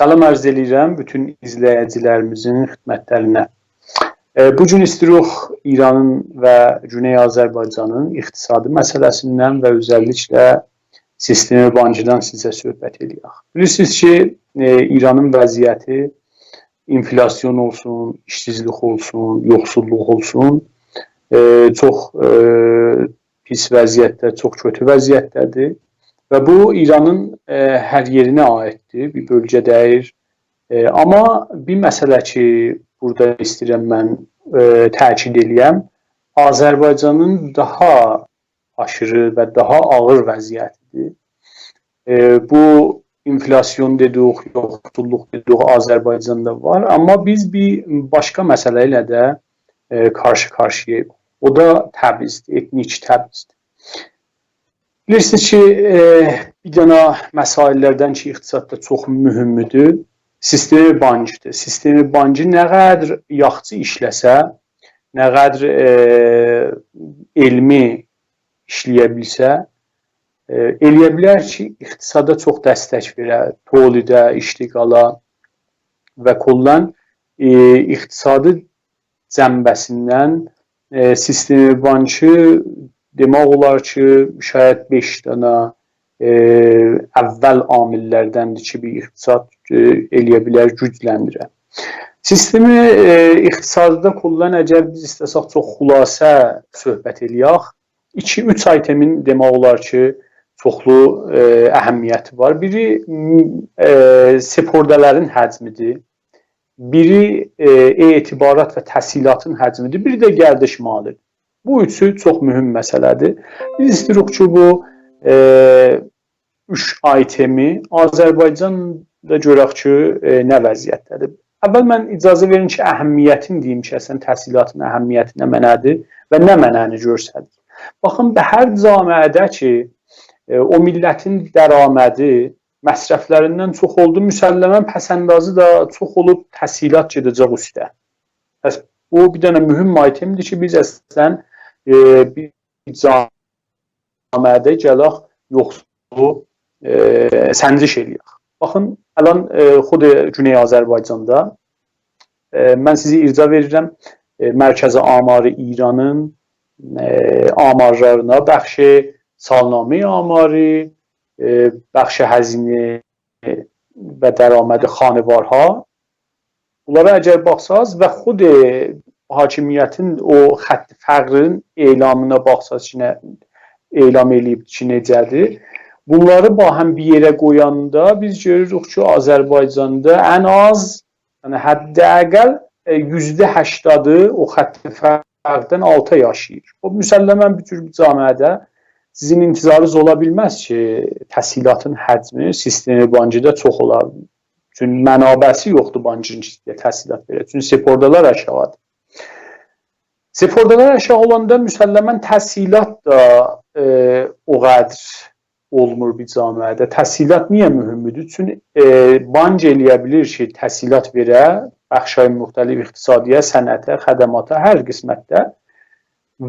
Salam arz edirəm bütün izləyicilərimizin xidmətlərinə. Bu gün istəyirik İranın və Güney Azərbaycanın iqtisadi məsələsindən və özəlliklə sistemi bankdan sizə söhbət edək. Bilirsiniz ki, İranın vəziyyəti inflasyon olsun, işsizlik olsun, yoxsulluq olsun, çox pis vəziyyətdə, çox kötü vəziyyətdədir. Və bu İranın hər yerinə aiddir, bir bölgə deyil. Amma bir məsələ ki, burada istəyirəm mən təkid edəyəm, Azərbaycanın daha aşırı və daha ağır vəziyyətidir. Bu inflasyon dedik, yoxsulluq dedik, Azərbaycanda var. Amma biz bir başqa məsələ ilə də qarşı-qarşıyayıq. O da təbizdir, etnik təbizdir. Bilirsiniz ki, bir dənə məsaillərdən ki, iqtisadda çox mühümdür, sistemi bankdır. Sistemi bankı nə qədər yaxşı işləsə, nə qədər elmi işləyə bilsə, eləyə bilər ki, iqtisada çox dəstək verə, tolidə, iştiqala və kollan iqtisadi cəmbəsindən sistemi bankı demək olar ki, şayət 5 dənə əvvəl amillərdəndir ki, bir iqtisad eləyə bilər, gücləndirə. Sistemi iqtisadda kullan, əgər biz istəsək çox xülasə söhbət eləyək, 2-3 aytemin demək olar ki, çoxlu əhəmiyyəti var. Biri sepordələrin həcmidir, biri etibarat və təhsilatın həcmidir, biri də gərdiş malıdır. Bu üçü çox mühüm məsələdir. Biz istəyirik ki, bu 3 aytemi Azərbaycanda görək ki, nə vəziyyətdədir. Əvvəl mən icazə verin ki, əhəmiyyətini deyim ki, əslən təhsilatın əhəmiyyəti nə mənədir və nə mənəni göstərir. Baxın, hər camiədə ki, o millətin dəramədi məsrəflərindən çox oldu, müsəlləmən pəsəndazı da çox olub, təhsilat gedəcək üstə. Bəs bu bir dənə mühüm aytemdir ki, biz əslən bir camiədə gələk yoxsulu səndiş eləyək. Baxın, əlan xud Güney Azərbaycanda mən sizi irca verirəm Mərkəzi Amarı İranın amarlarına, bəxşi salnamə amarı, bəxşi həzini və dəramədi xanivarha. Bunlara əgər baxsaz və xud hakimiyyətin o xətti fəqrin elamına baxsaz ki, elam eləyib ki, necədir. Bunları bahəm bir yerə qoyanda biz görürük ki, Azərbaycanda ən az, yəni həddi əqəl %80-ı o xətti fəqdən alta yaşayır. O müsəlləmən bir tür bir camiədə sizin intizarınız ola bilməz ki, təhsilatın həcmi sistemi bankıda çox olar. Çünki mənabəsi yoxdur bankın ki, təhsilat verir. Çünki sepordalar aşağıdır. Sepordalar aşağı olanda müsəlləmən təhsilat da o qədər olmur bir camiədə. Təhsilat niyə mühümdür? Çünki bank eləyə bilir ki, təhsilat verə, bəxşay müxtəlif iqtisadiyyat, sənətə, xədəmata, hər qismətdə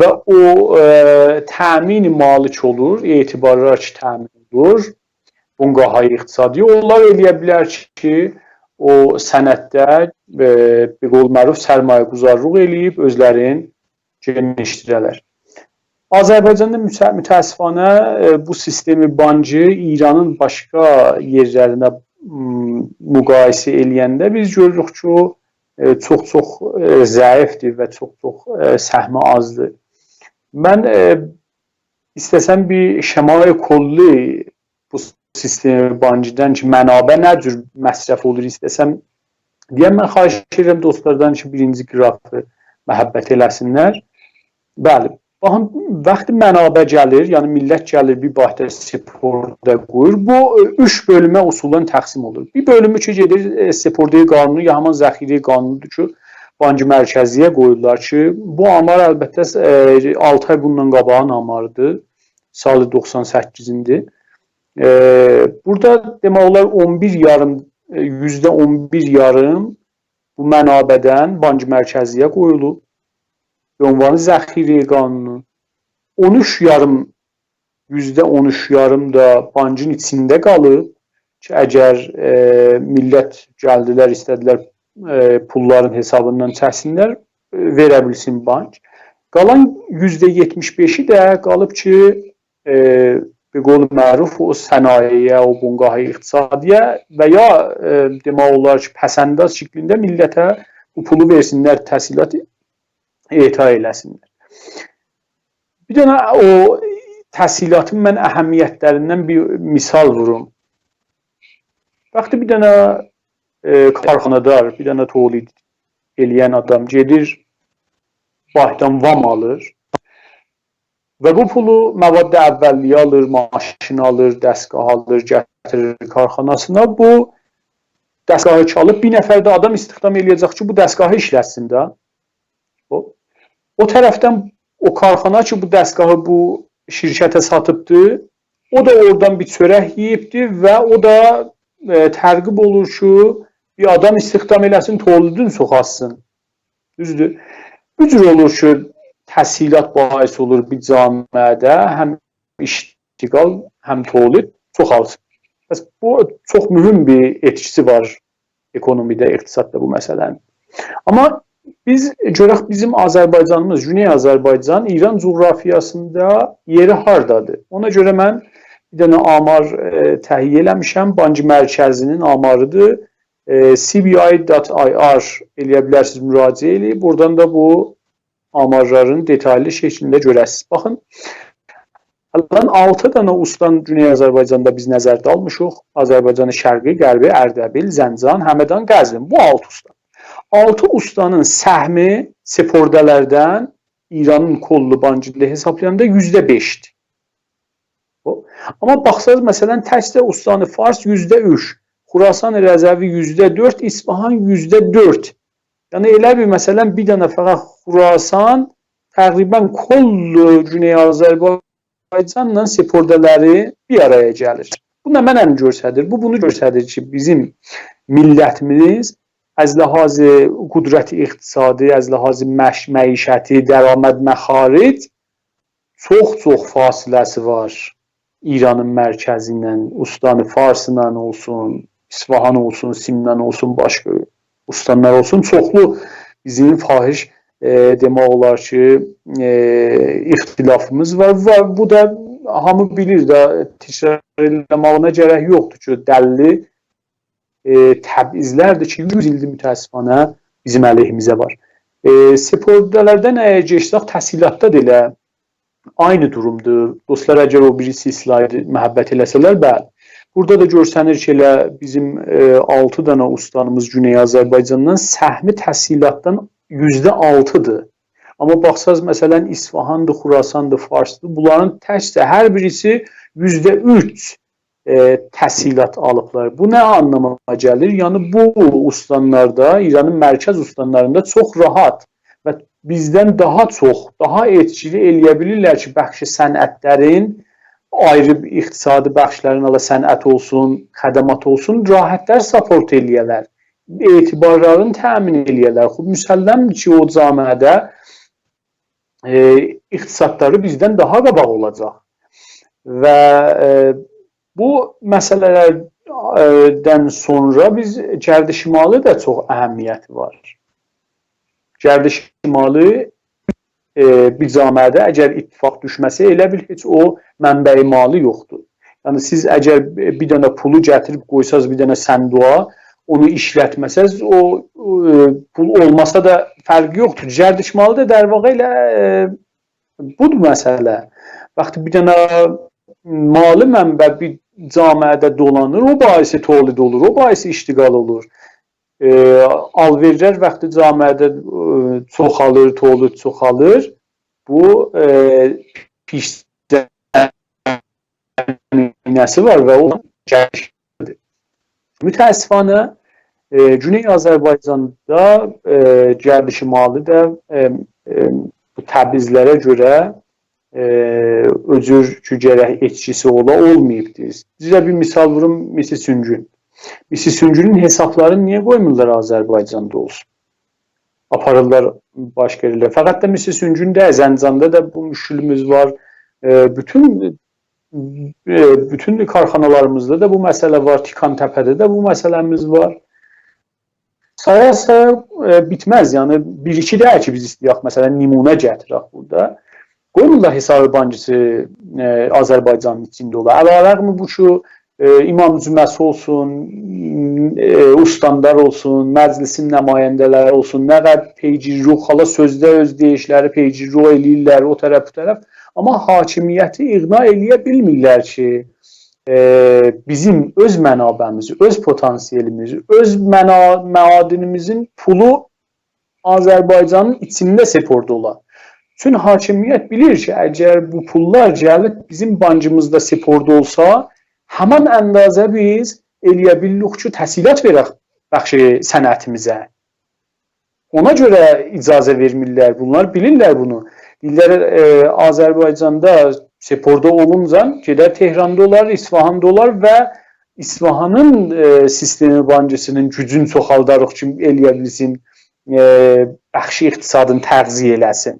və o təmin malik olur, etibarlar ki, təmin olur, bunqahay iqtisadi. Onlar eləyə bilər ki, o sənətdə bir qol məruf sərmayə quzarlıq eləyib, özlərin genişdirələr. Azərbaycanda mütəəssifanə bu sistemi bankı İranın başqa yerlərinə müqayisə eləyəndə biz görürük ki, çox-çox zəifdir və çox-çox səhmi azdır. Mən istəsəm bir şəmayə kolli bu sistemi bankdan ki, mənabə nə cür məsrəf olur istəsəm deyəm, mən xahiş edirəm dostlardan ki, birinci qrafı məhəbbət eləsinlər. Bəli, baxın, vaxtı mənabə gəlir, yəni millət gəlir bir bahdə seporda qoyur, bu 3 bölümə usulən təqsim olur. Bir bölümü ki, gedir sepordayı qanunu, ya haman zəxiri qanunudur ki, bankı mərkəziyə qoyurlar ki, bu amar əlbəttə 6 ay bundan qabağın amarıdır, salı 98-indir. Burada demək olar %11,5 bu mənabədən bank mərkəziyə qoyulub və ünvanı zəxiri qanunu. %13,5 da bankın içində qalıb ki, əgər millət gəldilər, istədilər pulların hesabından çəksinlər, verə bilsin bank. Qalan %75-i də qalıb ki, bir qol məruf o sənayeyə, o bunqahi iqtisadiyə və ya demək olar ki, pəsəndaz şəklində millətə bu pulu versinlər, təhsilat eta eləsinlər. Bir dənə o təhsilatın mən əhəmiyyətlərindən bir misal vurum. Vaxtı bir dənə karxanadar, bir dənə tolid eləyən adam gedir, bankdan vam alır və bu pulu məvaddə əvvəlliyə alır, maşın alır, dəstgah alır, gətirir karxanasına. Bu dəstgahı çalıb bir nəfər də adam istihdam eləyəcək ki, bu dəstgahı işlətsin də. O tərəfdən o karxana ki, bu dəstgahı bu şirkətə satıbdır, o da oradan bir çörək yiyibdir və o da tərqib olur ki, bir adam istihdam eləsin, tolidin soxatsın. Düzdür. Bu cür olur ki, təhsilat bahis olur bir camiədə, həm iştiqal, həm tolid çoxalsın. Bu çox mühüm bir etkisi var ekonomide, iqtisadda bu məsələnin. Amma biz görək bizim Azərbaycanımız, Güney Azərbaycan, İran coğrafiyasında yeri hardadır? Ona görə mən bir dənə amar təhiyyə eləmişəm. Bank Mərkəzinin amarıdır. cbi.ir eləyə bilərsiniz, müraciə eləyib. Buradan da bu amarların detaylı şəklində görəsiniz. Baxın, 6 dənə ustan Güney Azərbaycanda biz nəzərdə almışıq. Azərbaycanın şərqi, qərbi, Ərdəbil, Zəncan, Həmədan, Qəzvin. Bu 6 usta. 6 ustanın səhmi sepordələrdən İranın kollu bankında hesablayanda %5'dir. Amma baxsaq, məsələn, təkcə ustanı Fars %3, Xurasan Rəzəvi %4, İsfahan %4. Yəni elə bir məsələn bir dənə fəqət Xurasan təqribən kollu Güney Azərbaycanla sepordələri bir araya gəlir. Bu nə mənə göstərir? Bu bunu göstərir ki, bizim millətimiz az ləhazı qudrəti iqtisadi, az ləhazı məişəti, dərəməd məxaric çox fasiləsi var. İranın mərkəzi ilə, ustanı Farsla olsun, İsfahan olsun, Simnan olsun, başqa ustanlar olsun. Çoxlu bizim fahiş demək olar ki, ixtilafımız var və bu da hamı bilir də, təkrar eləməyinə gərək yoxdur ki, dəlli təbizlərdir ki, 100 ildir mütəəssifənə bizim əleyhimizə var. Sepordələrdən əgər geçsək, təhsilatda da elə aynı durumdur. Dostlar, əgər o birisi slaydı məhəbbət eləsələr, bəli. Burada da görsənir ki, elə bizim 6 dənə ustanımız Güney Azərbaycandan səhmi təhsilatdan %6'dır. Amma baxsaq, məsələn, İsfahandır, Xurasandır, Farsdır. Bunların təkcə hər birisi %3 təhsilat alıblar. Bu nə anlama gəlir? Yəni, bu ustanlarda, İranın mərkəz ustanlarında çox rahat və bizdən daha çox, daha etkili eləyə bilirlər ki, bəxşi sənətlərin, ayrı iqtisadi bəxşlərin, ala sənət olsun, xədəmat olsun, rahatlar support eləyərlər. Etibarlarını təmin eləyərlər. Xub müsəlləmdir ki, o camiədə iqtisadları bizdən daha qabaq olacaq. Və bu məsələlərdən sonra biz Cərdi Şimalı da çox əhəmiyyəti var. Cərdi Şimalı bir camiədə əgər ittifaq düşməsə, elə bil heç o mənbəyi malı yoxdur. Yəni siz əgər bir dənə pulu gətirib qoysaz bir dənə sənduğa, onu işlətməsəz, o pul olmasa da fərqi yoxdur. Cərdi Şimalı da dərvaqa ilə budur məsələ. Vaxtı bir dənə malı mənbə bir camiədə dolanır, o baisi tolid olur, o baisi iştiqal olur. Alverlər vaxtı camiədə çoxalır, tolid çoxalır. Bu piscəminəsi var və o gəlişdir. Mütəəssifənə Güney Azərbaycanda Cərdi Şimalı da bu təbizlərə görə öcür ki, gərək etkisi olmayıbdır. Sizə bir misal vurum, Misi Süngün. Misi Süngünün hesablarını niyə qoymurlar Azərbaycanda olsun? Aparırlar başqa yerlərə. Fəqət də Misi Süngündə, Zəncanda da bu müşkülümüz var. Bütün bütün karxanalarımızda da bu məsələ var, Tikan-Təpədə də bu məsələmiz var. Saya bitməz, yəni bir-iki deyək ki, biz istəyək, məsələn, nümunə gətirək burada. Qoymurlar Hisar bancısı Azərbaycanın içində olar. Əlavəğmi bu ki, İmam Cüməsi olsun, ustandar olsun, məclisin nümayəndələri olsun, nə qədər peycirruq, hala sözdə öz deyişləri peycirruq eləyirlər, o tərəf, bu tərəf. Amma hakimiyyəti iqna eləyə bilmirlər ki, bizim öz mənabəmizi, öz potansiyelimizi, öz məadinimizin pulu Azərbaycanın içində seport olar. Çünki hakimiyyət bilir ki, əgər bu pullar gəlib bizim bancımızda seport olsa, həman əndazə biz eləyə bilirik ki, təhsilat verək bəxşi sənətimizə. Ona görə icazə vermirlər, bunlar bilirlər bunu. Deyirlər, Azərbaycanda seporda olunca gedər Tehranda olar, İsfahanda olar və İsfahanın sistemi bancısının gücünü çoxaldarıq ki, eləyə bilsin, bəxşi iqtisadını təğziyə eləsin.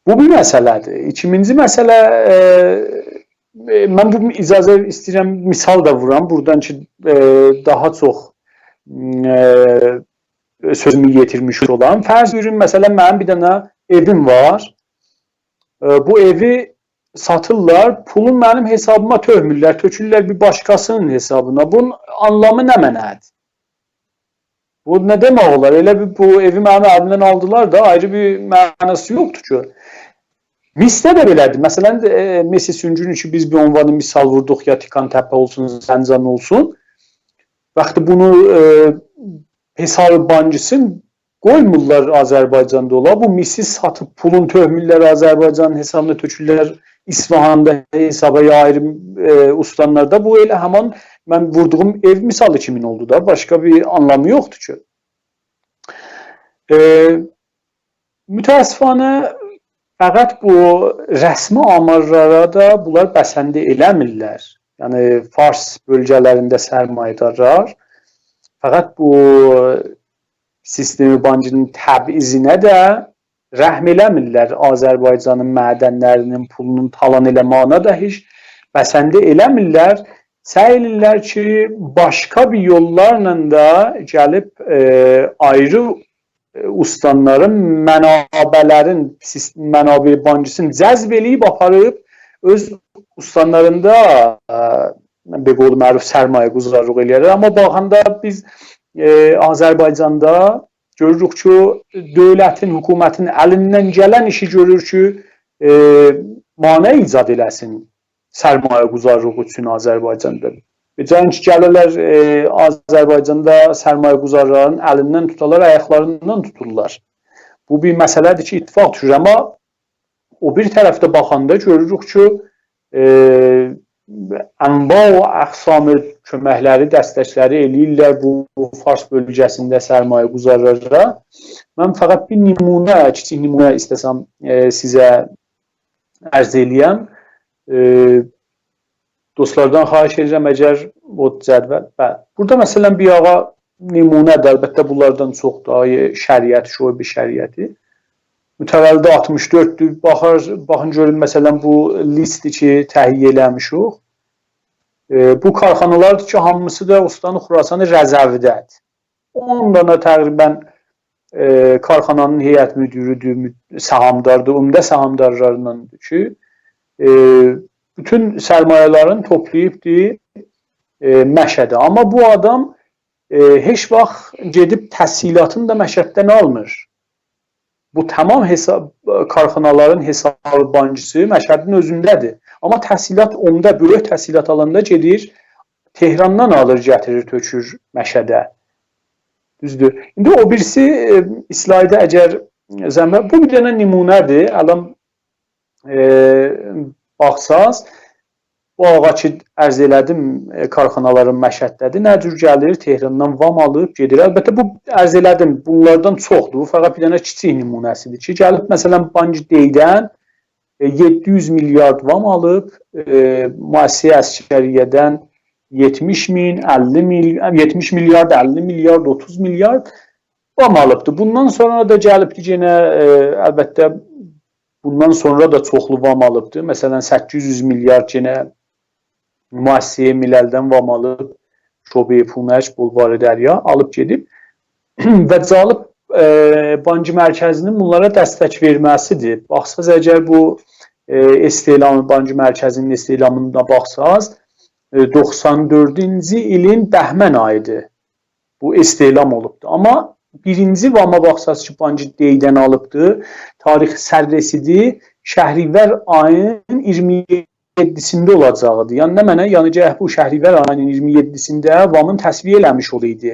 Bu bir məsələdir. İkinci məsələ, mən bu icazə istəyirəm, misal da vuram, buradan ki, daha çox sözümü yetirmiş olan. Fərz verin, məsələn, mənim bir dənə evim var. Bu evi satırlar, pulu mənim hesabıma töhmürlər, tökürlər bir başqasının hesabına. Bunun anlamı nə mənədir? Bu nə demək olar? Elə bir bu evi mənim əlimdən aldılar da ayrı bir mənası yoxdur ki. Misdə də belədir. Məsələn, Messi Süngünün ki, biz bir onvanı misal vurduq ya Tikan-Təpə olsun, Zəncan olsun. Vaxtı bunu hesabı bancısın qoymurlar Azərbaycanda ola. Bu misi satıb pulun töhmürlər Azərbaycanın hesabına tökürlər. İsfahanda hesaba ayrı ustanlarda. Bu elə həman mən vurduğum ev misalı kimin oldu da. Başqa bir anlamı yoxdur ki. Mütəəssifanə fəqət bu rəsmi amarlara da bunlar bəsəndə eləmirlər. Yəni, Fars bölgələrində sərmayədarlar fəqət bu sistemi bancının təbiizinə də rəhm eləmirlər. Azərbaycanın mədənlərinin pulunun talan eləmağına da heç bəsəndə eləmirlər. Səy edirlər ki, başqa bir yollarla da gəlib ayrı ustanların mənabə bancısını cəzb eləyib, aparıb, öz ustanlarında beqolu məruf sərmayə quzarlıq eləyərlər. Amma baxanda biz Azərbaycanda görürük ki, dövlətin, hökumətin əlindən gələn işi görür ki, manə icad eləsin sərmayə quzarlıq üçün Azərbaycanda. Can ki, gəlirlər Azərbaycanda sərmayə quzarların əlindən tutarlar, ayaqlarından tuturlar. Bu bir məsələdir ki, ittifaq düşür. Amma o bir tərəfdə baxanda görürük ki, ənva və əqsamı köməkləri, dəstəkləri eləyirlər bu Fars bölgəsində sərmayə quzarlara. Mən fəqət bir nümunə, kiçik nümunə istəsəm sizə ərz eləyəm. Dostlardan xahiş edirəm, əgər o cədvəl. Burada məsələn bir ağa nümunədir, əlbəttə bunlardan çoxdur, şəriəti, şöbə şəriəti. Mütəvəllidə 64-dür, baxın görün məsələn bu listi ki, təhiyyə eləmişik. Bu karxanalardır ki, hamısı da Ustanı Xurasanı Rəzəvidədir. 10 dana təqribən karxananın heyət müdürüdür, səhamdardır, ümdə səhamdarlarındandır ki, bütün sərmayələrini toplayıbdır Məşədə. Amma bu adam heç vaxt gedib təhsilatını da Məşəddən almır. Bu tamam karxanaların hesabı bancısı Məşədin özündədir. Amma təhsilat onda, böyük təhsilat alanda gedir, Tehrandan alır, gətirir, tökür Məşədə. Düzdür. İndi o birisi İslayda əgər bu bir dənə nümunədir. Ələm baxsaz, bu ağa ki, ərz elədim, karxanaların Məşəddədir. Nə cür gəlir, Tehrandan vam alıb, gedir. Əlbəttə, bu ərz elədim, bunlardan çoxdur. Bu, fəqət bir dənə kiçik nümunəsidir ki, gəlib, məsələn, Bancı Deydən 700 milyard vam alıb, müəssisə əskəriyyədən 70 milyard, 50 milyard, 30 milyard vam alıbdır. Bundan sonra da gəlibdir yenə, əlbəttə, bundan sonra da çoxlu vam alıbdır. Məsələn, 800 milyar yenə müəssisəyə milləldən vam alıb, Şobe Pünəş, Bulvarı Dərya alıb gedib və Calib Bankı Mərkəzinin bunlara dəstək verməsidir. Baxsaz, əgər bu Bankı Mərkəzinin istelamına baxsaz, 94-cü ilin bəhmən ayıdır bu istelam olubdur. Amma birinci vama baxsaz ki, Bankı Deydən alıbdır, tarix sərrəsidi Şəhrivər ayının 27-sində olacaqdır. Yəni nə mənə? Yəni ki, bu Şəhrivər ayının 27-sində vamın təsviyə eləmiş olaydı.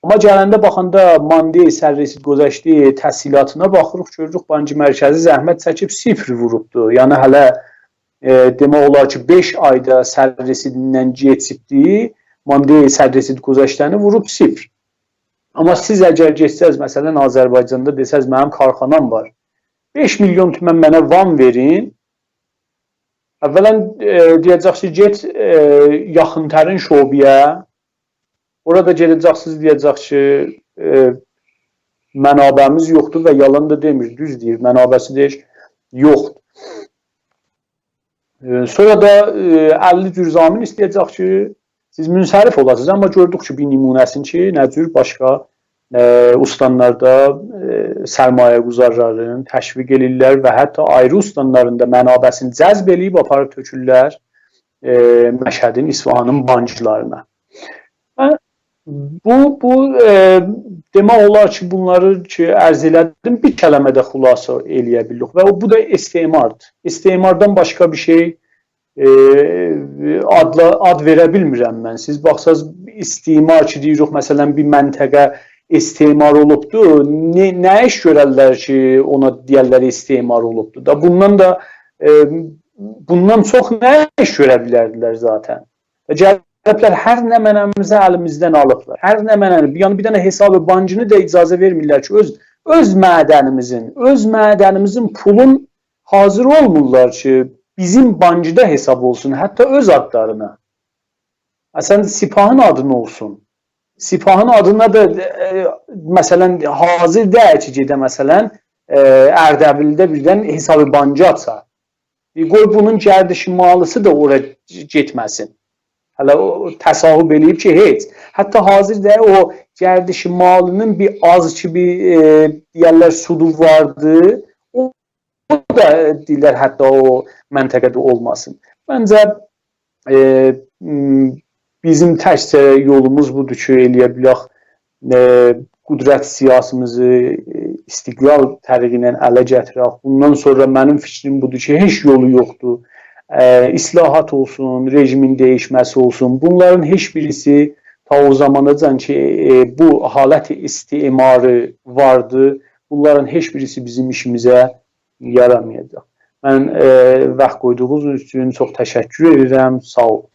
Amma gələndə baxanda Monday sərrəsid gözəşdi təhsilatına baxırıq, görürük Bankı Mərkəzi zəhmət çəkib 0 vurubdur. Yəni hələ demək olar ki 5 ayda sərrəsidindən keçibdi, Monday sərrəsid gözəşdəni vurub 0. Amma siz əgər geçsəz, məsələn Azərbaycanda desəz mənim karxanam var, 5 milyon tümən mənə vam verin, əvvələn deyəcək ki, get yaxın-tərin şobiyə, orada gedəcəksiniz, deyəcək ki, mənabəmiz yoxdur və yalan da demir, düz deyir, mənabəsi deyir, yoxdur. Sonra da 50 cür zamin istəyəcək ki, siz münsərif olasınız, amma gördük ki, bir nümunəsin ki, nə cür başqa ustanlarda sərmayə quzarların təşviq edirlər və hətta ayrı ustanların da mənabəsini cəzb eləyib aparıb tökürlər Məşhədin, İsfahanın banklarına. Bu demək olar ki, bunları ki, ərz elədim, bir kələmədə xülasə eləyə bilirik və bu da istemardır. İstemardan başqa bir şey ad verə bilmirəm mən. Siz baxsaz, istimar ki, deyirik, məsələn, bir məntəqə istimar olubdur, nə iş görərlər ki, ona deyərlər istimar olubdur da, bundan çox nə iş görə bilərdilər zaten. Gəliblər, hər nə mənəmizə əlimizdən alıblar, hər nə mənəmizə, yəni bir dənə hesabı bankını da icazə vermirlər ki, öz mədənimizin pulun hazır olmurlar ki, bizim bankıda hesab olsun, hətta öz adlarına. Sən Sipahın adına olsun. Sipahın adına da, məsələn, hazır deyək ki, gedə, məsələn, Ərdəbildə birdən hesabı bankı atsa. Qoy bunun gərdişmalısı da oraya getməsin. Hələ o təsahüb eləyib ki, heç. Hətta hazır deyək, o gərdişmalının bir az ki, deyərlər, sudu vardı. O da deyirlər, hətta o məntəqədə olmasın. Məncə, bizim təkcə yolumuz budur ki, eləyə bilək, qüdrət siyasımızı istiqlal təriqi ilə ələ gətirək. Bundan sonra mənim fikrim budur ki, heç yolu yoxdur. İslahat olsun, rejimin dəyişməsi olsun. Bunların heç birisi ta o zamanacan ki, bu halət istimarı vardı. Bunların heç birisi bizim işimizə yaramayacaq. Mən vaxt qoyduğunuz üçün çox təşəkkür edirəm. Sağ olun.